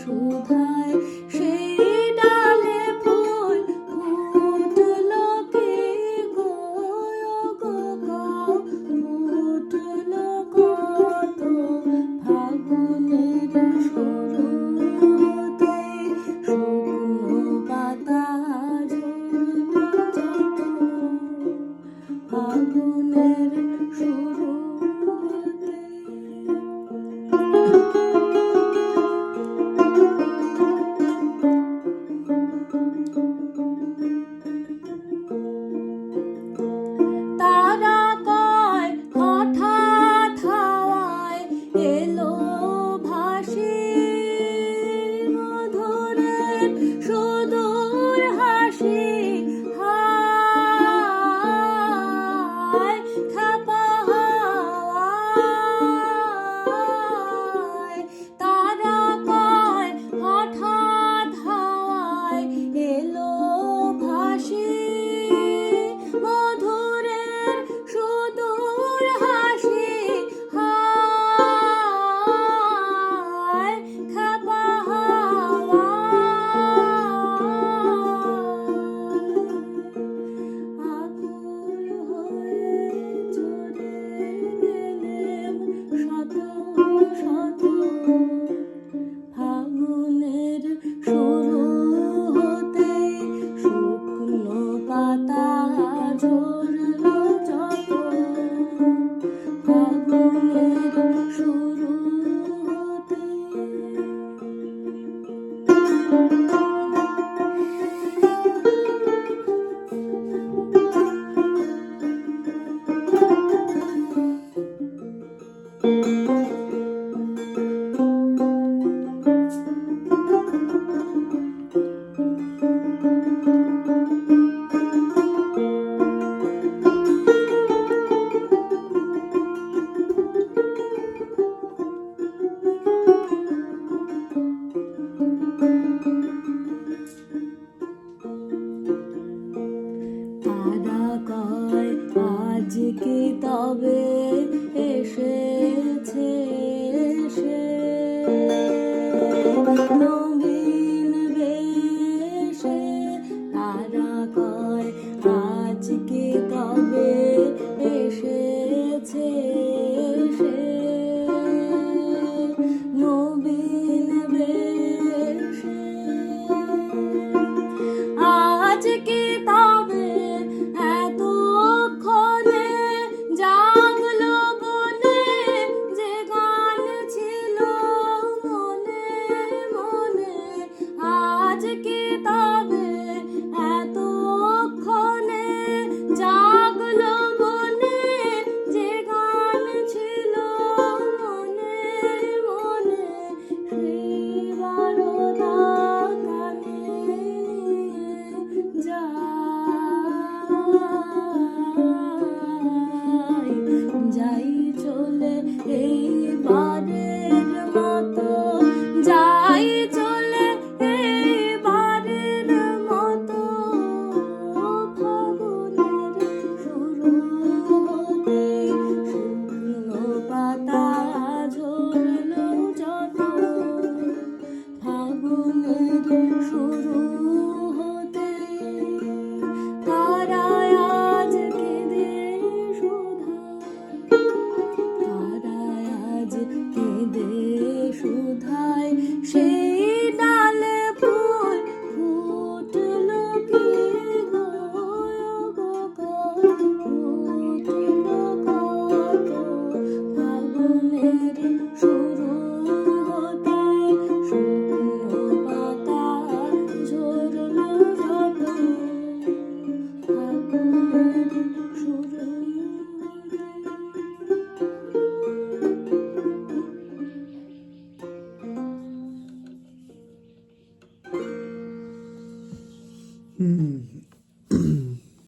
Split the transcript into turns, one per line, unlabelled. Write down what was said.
সুধায় সেই ডালে ফুল ফুটলো কে গো ফুটলো কত ফাগুনের শুরুতে শুকনো পাতা ঝরলো যত ফাগুনের শুরুতে। তারা কয় হঠাৎ হাওয়ায় এলো ভাসি মধুরের সুদূর হাসি হায় খাপা হাওয়ায়। তারা কয় হঠাৎ হাওয়ায় এলো ভাসি মধুরের সুদূর হাসি হায় খাপা আকুল হয়ে চলে গেলেম শত শত ফাগুনের শুরু হতে শুকনো পাতা ঝরলো যত ফাগুনের শুরু হতে। তারা কয় আজকে তবে এসেছে সে নবীন বেশে। তারা কয় আজকে তবে এসেছে সে নবীন বেশে। আজকে তবে এতক্ষণে জাগলো বনে যে গান ছিল মনে মনে। আজকে তবে এতক্ষণে জাগলো বনে যে গান ছিল মনে মনে। সেই বারোটা কানে যাই চলে এইবারের মতো যাই চলে এইবারের মতো ফাগুনের শুরু হতে শুকনো পাতা ঝরলো যত ফাগুনের শুরু হতে। তারায় আজ কেঁদে সুধায় তারায় আজ কেঁদে সুধায় সে